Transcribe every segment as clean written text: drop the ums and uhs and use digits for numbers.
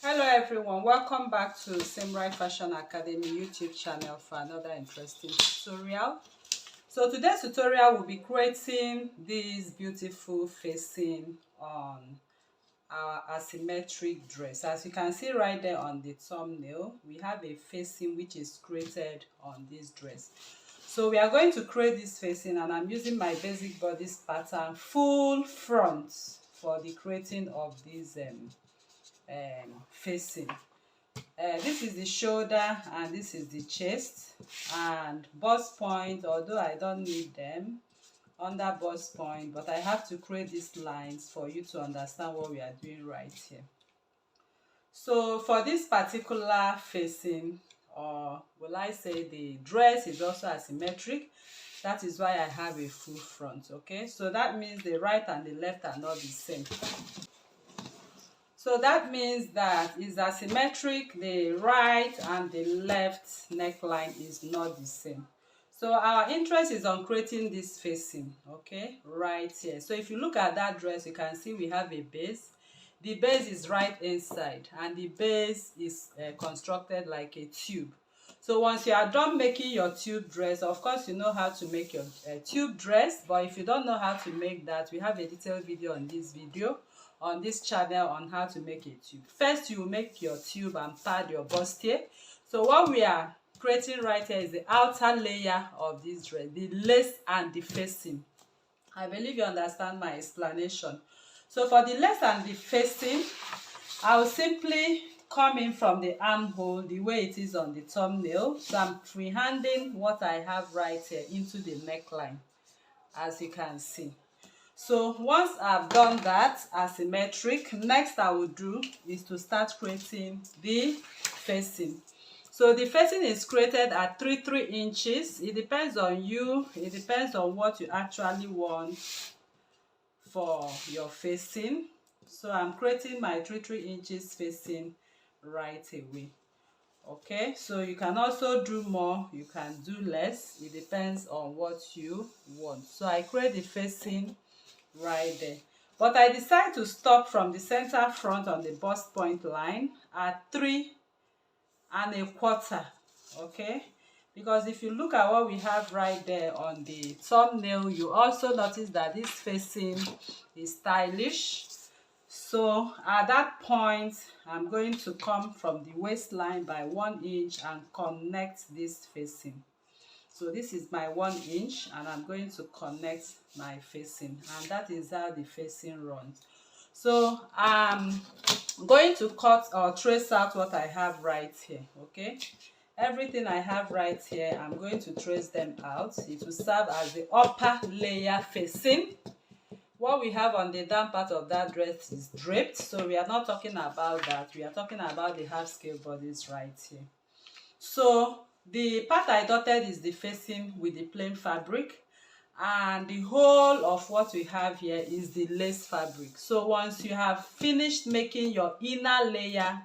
Hello everyone, welcome back to Simrai Fashion Academy YouTube channel for another interesting tutorial. So today's tutorial will be creating this beautiful facing on our asymmetric dress. As you can see right there on the thumbnail, we have a facing which is created on this dress. So we are going to create this facing, and I'm using my basic bodice pattern full front for the creating of this facing. This is the shoulder and this is the chest, and bust point, although I don't need them under bust point, but I have to create these lines for you to understand what we are doing right here. So for this particular facing, or will I say the dress is also asymmetric, that is why I have a full front. Okay, so that means the right and the left are not the same. So that means that it's asymmetric, the right and the left neckline is not the same. So our interest is on creating this facing, okay, right here. So if you look at that dress, you can see we have a base. The base is right inside, and the base is constructed like a tube. So once you are done making your tube dress, of course you know how to make your tube dress, but if you don't know how to make that, we have a detailed video on this channel on how to make a tube. First, you make your tube and pad your bustier. So what we are creating right here is the outer layer of this dress, the lace and the facing. I believe you understand my explanation. So for the lace and the facing, I'll simply come in from the armhole the way it is on the thumbnail. So I'm freehanding what I have right here into the neckline, as you can see. So once I've done that asymmetric, next I will do is to start creating the facing. So the facing is created at 3 inches. It depends on you. It depends on what you actually want for your facing. So I'm creating my 3 inches facing right away. Okay, so you can also do more, you can do less. It depends on what you want. So I create the facing right there, but I decide to stop from the center front on the bust point line at 3¼ okay, because if you look at what we have right there on the thumbnail, you also notice that this facing is stylish. So at that point, I'm going to come from the waistline by 1 inch and connect this facing. So this is my 1 inch, and I'm going to connect my facing, and that is how the facing runs. So I'm going to cut or trace out what I have right here. Okay, everything I have right here, I'm going to trace them out. It will serve as the upper layer facing. What we have on the down part of that dress is draped, so we are not talking about that. We are talking about the half scale bodice right here. So the part I dotted is the facing with the plain fabric, and the whole of what we have here is the lace fabric. So once you have finished making your inner layer,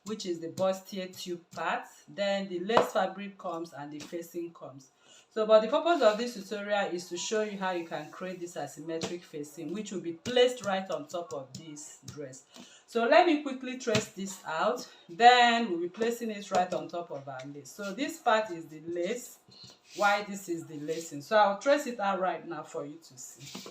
which is the bustier tube part, then the lace fabric comes and the facing comes. So but the purpose of this tutorial is to show you how you can create this asymmetric facing, which will be placed right on top of this dress. So let me quickly trace this out, then we'll be placing it right on top of our lace. So this part is the lace, while this is the lacing. So I'll trace it out right now for you to see.